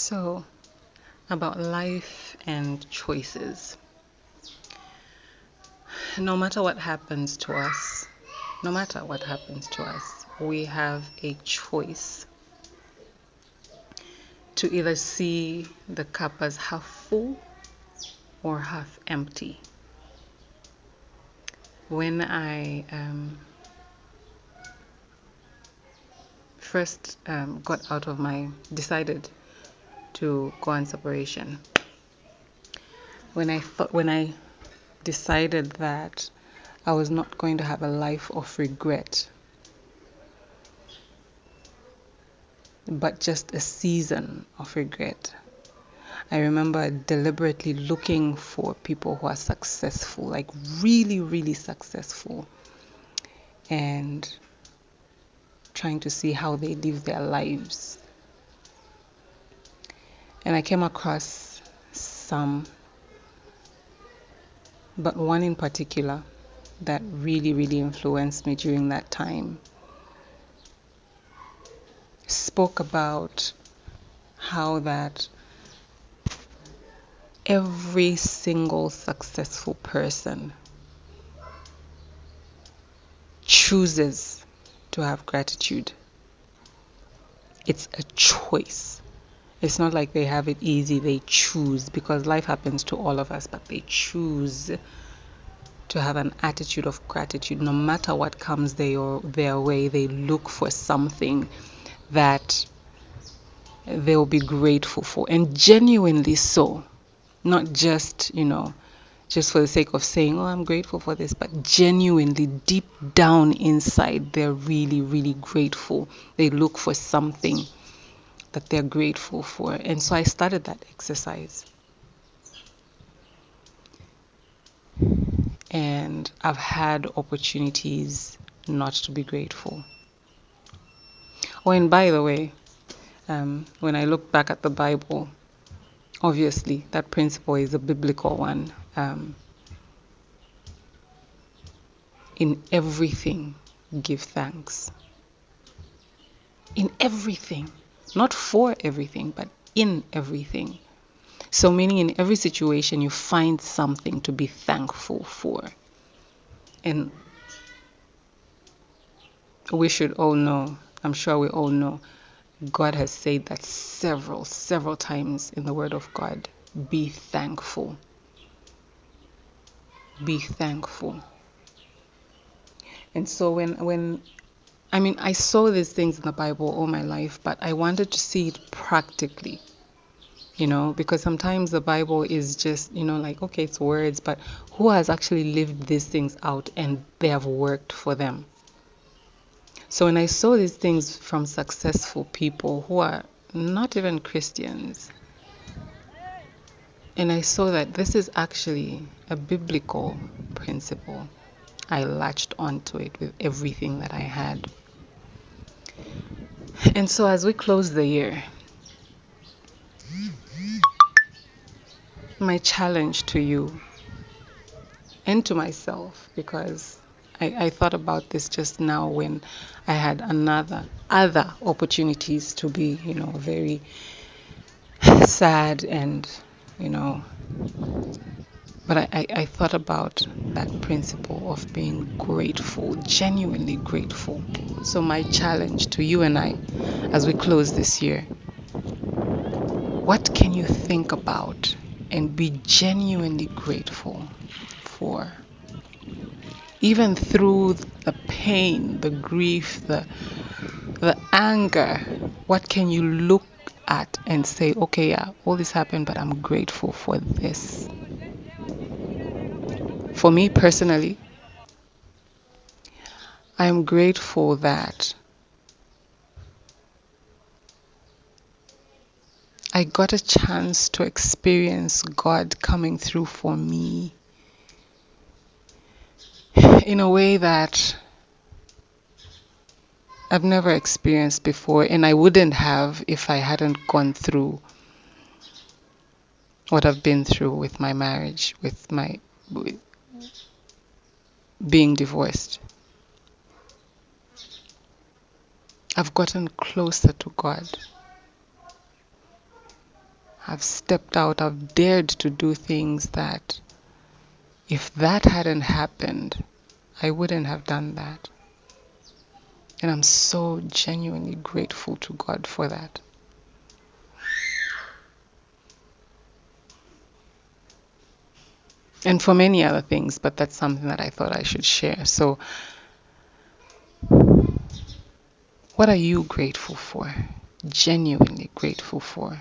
So, about life and choices. No matter what happens to us, we have a choice to either see the cup as half full or half empty. When I first decided to go on separation, when I decided that I was not going to have a life of regret, but just a season of regret. I remember deliberately looking for people who are successful, like really, really successful, and trying to see how they live their lives. And I came across some, but one in particular that really, really influenced me during that time spoke about how that every single successful person chooses to have gratitude. It's a choice. It's not like they have it easy, they choose, because life happens to all of us, but they choose to have an attitude of gratitude. No matter what comes their way, they look for something that they'll be grateful for, and genuinely so. Not just, just for the sake of saying, oh, I'm grateful for this, but genuinely deep down inside, they're really, really grateful. They look for something that they're grateful for. And so I started that exercise. And I've had opportunities not to be grateful. Oh, and by the way, when I look back at the Bible, obviously that principle is a biblical one. In everything, give thanks. In everything. Not for everything, but in everything. So meaning in every situation you find something to be thankful for. And we should all know, I'm sure we all know, God has said that several times in the Word of God. Be thankful. Be thankful. And so when I saw these things in the Bible all my life, but I wanted to see it practically, because sometimes the Bible is just, like, okay, it's words, but who has actually lived these things out and they have worked for them? So when I saw these things from successful people who are not even Christians, and I saw that this is actually a biblical principle, I latched onto it with everything that I had. And so as we close the year, my challenge to you and to myself, because I thought about this just now when I had other opportunities to be, very sad and, but I thought about that principle of being grateful, genuinely grateful. So my challenge to you and I, as we close this year, what can you think about and be genuinely grateful for? Even through the pain, the grief, the anger, what can you look at and say, okay, yeah, all this happened, but I'm grateful for this? For me personally, I am grateful that I got a chance to experience God coming through for me in a way that I've never experienced before, and I wouldn't have if I hadn't gone through what I've been through with my marriage, with being divorced. I've gotten closer to God. I've stepped out, I've dared to do things that if that hadn't happened, I wouldn't have done that. And I'm so genuinely grateful to God for that. And for many other things, but that's something that I thought I should share. So, what are you grateful for? Genuinely grateful for?